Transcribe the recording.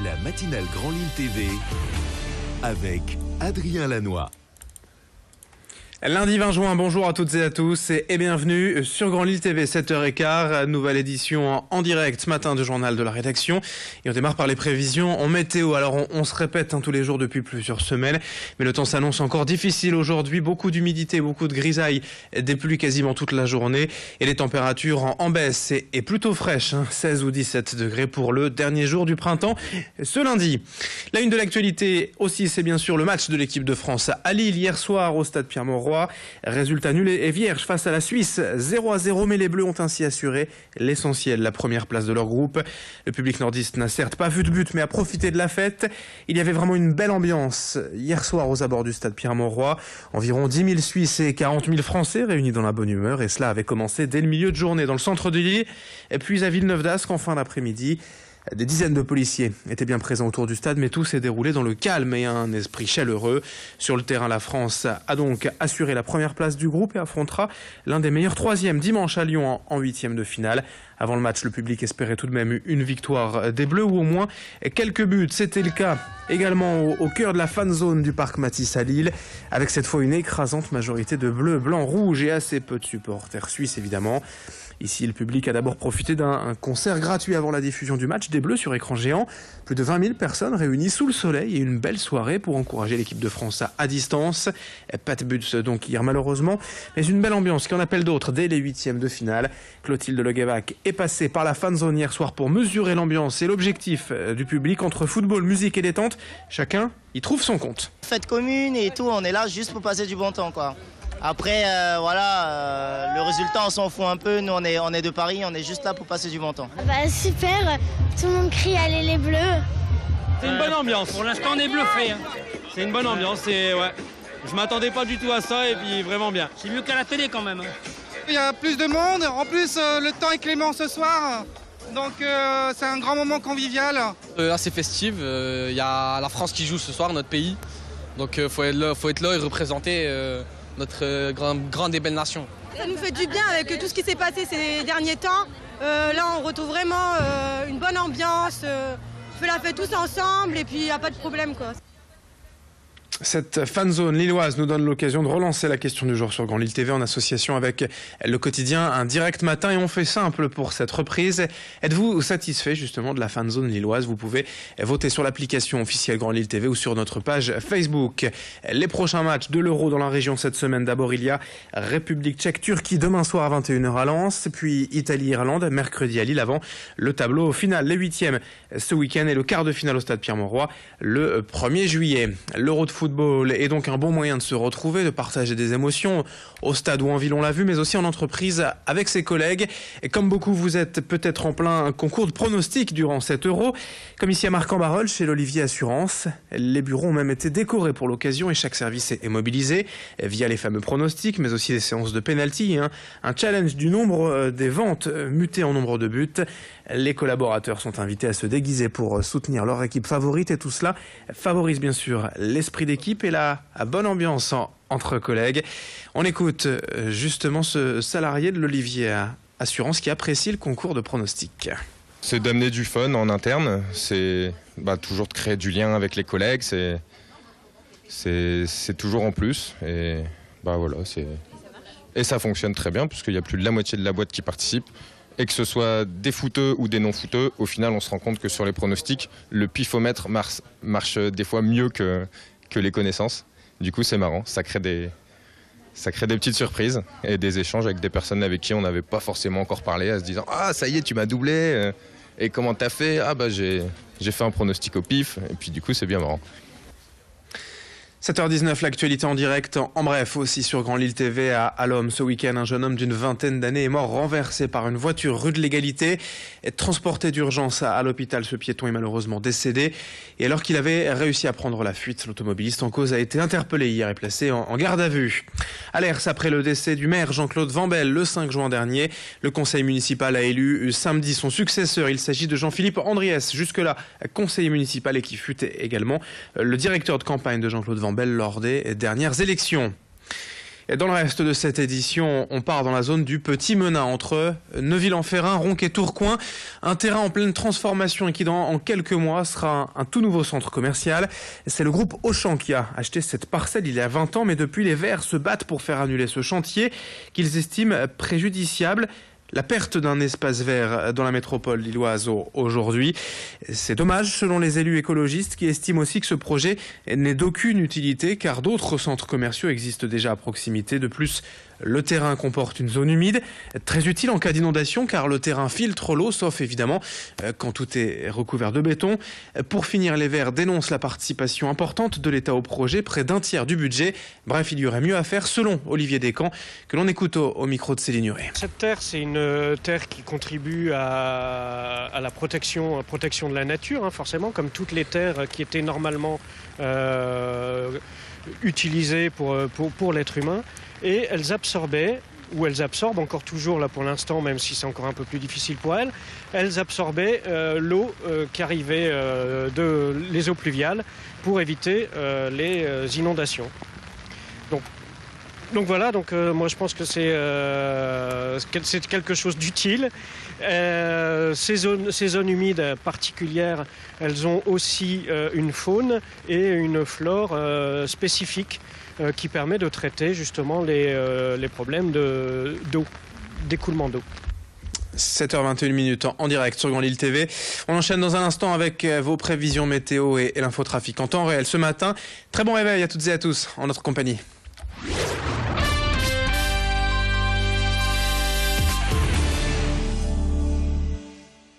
La matinale Grand Lille TV avec Adrien Lanois. Lundi 20 juin, bonjour à toutes et à tous et bienvenue sur Grand Lille TV, 7h15, nouvelle édition en direct ce matin du journal de la rédaction. Et on démarre par les prévisions en météo. Alors on se répète tous les jours depuis plusieurs semaines, mais le temps s'annonce encore difficile aujourd'hui. Beaucoup d'humidité, beaucoup de grisaille, des pluies quasiment toute la journée et les températures en baisse et plutôt fraîches, 16 ou 17 degrés pour le dernier jour du printemps ce lundi. La une de l'actualité aussi, c'est bien sûr le match de l'équipe de France à Lille hier soir au stade Pierre-Mauroy. Résultat nul et vierge face à la Suisse, 0-0, mais les Bleus ont ainsi assuré l'essentiel, la première place de leur groupe. Le public nordiste n'a certes pas vu de but, mais a profité de la fête. Il y avait vraiment une belle ambiance hier soir aux abords du stade Pierre-Mauroy. Environ 10 000 Suisses et 40 000 Français réunis dans la bonne humeur, et cela avait commencé dès le milieu de journée dans le centre de Lille, et puis à Villeneuve d'Ascq en fin d'après-midi. Des dizaines de policiers étaient bien présents autour du stade, mais tout s'est déroulé dans le calme et un esprit chaleureux. Sur le terrain, la France a donc assuré la première place du groupe et affrontera l'un des meilleurs troisièmes dimanche à Lyon en huitième de finale. Avant le match, le public espérait tout de même une victoire des Bleus ou au moins quelques buts. C'était le cas également au cœur de la fan zone du parc Matisse à Lille, avec cette fois une écrasante majorité de bleus, blancs, rouges et assez peu de supporters suisses évidemment. Ici, le public a d'abord profité d'un concert gratuit avant la diffusion du match des Bleus sur écran géant. Plus de 20 000 personnes réunies sous le soleil et une belle soirée pour encourager l'équipe de France à distance. Pas de but donc hier malheureusement, mais une belle ambiance qui en appelle d'autres dès les huitièmes de finale. Clotilde Leguevac est passée par la fan zone hier soir pour mesurer l'ambiance et l'objectif du public entre football, musique et détente. Chacun y trouve son compte. Fête commune et tout, on est là juste pour passer du bon temps quoi. Après, le résultat, on s'en fout un peu. Nous, on est de Paris, on est juste là pour passer du bon temps. Super, tout le monde crie allez les Bleus. C'est une bonne ambiance. Pour l'instant, on est bluffé. C'est une bonne ambiance et ouais. Je m'attendais pas du tout à ça et puis vraiment bien. C'est mieux qu'à la télé quand même. Il y a plus de monde. En plus, le temps est clément ce soir. Donc c'est un grand moment convivial. Assez festif. Il y a la France qui joue ce soir, notre pays. Donc faut être là et représenter notre grande et belle nation. Ça nous fait du bien avec tout ce qui s'est passé ces derniers temps. Là, on retrouve vraiment une bonne ambiance. On fait la fête tous ensemble et puis il n'y a pas de problème, quoi. Cette fan zone lilloise nous donne l'occasion de relancer la question du jour sur Grand Lille TV en association avec le quotidien Un Direct Matin, et on fait simple pour cette reprise. Êtes-vous satisfait justement de la fan zone lilloise? Vous pouvez voter sur l'application officielle Grand Lille TV ou sur notre page Facebook. Les prochains matchs de l'Euro dans la région cette semaine, d'abord il y a République Tchèque-Turquie demain soir à 21h à Lens, puis Italie-Irlande mercredi à Lille avant le tableau final. Les huitièmes ce week-end et le quart de finale au stade Pierre-Mauroy le 1er juillet. L'Euro de football est donc un bon moyen de se retrouver, de partager des émotions au stade ou en ville, on l'a vu, mais aussi en entreprise avec ses collègues. Et comme beaucoup, vous êtes peut-être en plein concours de pronostics durant cet Euro, comme ici à Marc-en-Barœul chez l'Olivier Assurance. Les bureaux ont même été décorés pour l'occasion et chaque service est mobilisé via les fameux pronostics, mais aussi des séances de penalty, un challenge du nombre des ventes mutées en nombre de buts. Les collaborateurs sont invités à se déguiser pour soutenir leur équipe favorite et tout cela favorise bien sûr l'esprit d'équipe et la bonne ambiance entre collègues. On écoute justement ce salarié de l'Olivier Assurance qui apprécie le concours de pronostics. C'est d'amener du fun en interne, c'est toujours de créer du lien avec les collègues, c'est toujours en plus et voilà, et ça fonctionne très bien puisqu'il y a plus de la moitié de la boîte qui participe. Et que ce soit des footeux ou des non-footeux, au final, on se rend compte que sur les pronostics, le pifomètre marche des fois mieux que les connaissances. Du coup, c'est marrant. Ça crée des petites surprises et des échanges avec des personnes avec qui on n'avait pas forcément encore parlé, à se disant « Ah, ça y est, tu m'as doublé. Et comment t'as fait ? Ah, j'ai fait un pronostic au pif. » Et puis, du coup, c'est bien marrant. 7h19, l'actualité en direct. En bref, aussi sur Grand Lille TV à l'Homme. Ce week-end, un jeune homme d'une vingtaine d'années est mort renversé par une voiture rue de l'Égalité. Transporté d'urgence à l'hôpital, ce piéton est malheureusement décédé. Et alors qu'il avait réussi à prendre la fuite, l'automobiliste en cause a été interpellé hier et placé en garde à vue. À l'Ers, après le décès du maire Jean-Claude Vambel le 5 juin dernier, le conseil municipal a élu samedi son successeur. Il s'agit de Jean-Philippe Andriès, jusque-là conseiller municipal et qui fut également le directeur de campagne de Jean-Claude Vambel lors des dernières élections. Et dans le reste de cette édition, on part dans la zone du Petit Menin, entre Neuville-en-Ferrain, Ronc et Tourcoing. Un terrain en pleine transformation et qui, en quelques mois, sera un tout nouveau centre commercial. C'est le groupe Auchan qui a acheté cette parcelle il y a 20 ans, mais depuis, les Verts se battent pour faire annuler ce chantier qu'ils estiment préjudiciable. La perte d'un espace vert dans la métropole lilloise aujourd'hui, c'est dommage selon les élus écologistes qui estiment aussi que ce projet n'est d'aucune utilité car d'autres centres commerciaux existent déjà à proximité. De plus, le terrain comporte une zone humide, très utile en cas d'inondation car le terrain filtre l'eau, sauf évidemment quand tout est recouvert de béton. Pour finir, les Verts dénoncent la participation importante de l'État au projet, près d'un tiers du budget. Bref, il y aurait mieux à faire selon Olivier Descamps, que l'on écoute au micro de Céline Huret. Cette terre, c'est une terre qui contribue à la protection de la nature, forcément, comme toutes les terres qui étaient normalement utilisées pour l'être humain. Et elles absorbaient, ou elles absorbent encore toujours là pour l'instant, même si c'est encore un peu plus difficile pour elles absorbaient l'eau qui arrivait les eaux pluviales pour éviter les inondations. Donc voilà, moi je pense que c'est quelque chose d'utile. Ces zones humides particulières, elles ont aussi une faune et une flore spécifiques qui permet de traiter justement les problèmes d'eau, d'écoulement d'eau. 7h21 en direct sur Grand Lille TV. On enchaîne dans un instant avec vos prévisions météo et l'infotrafic en temps réel ce matin. Très bon réveil à toutes et à tous en notre compagnie.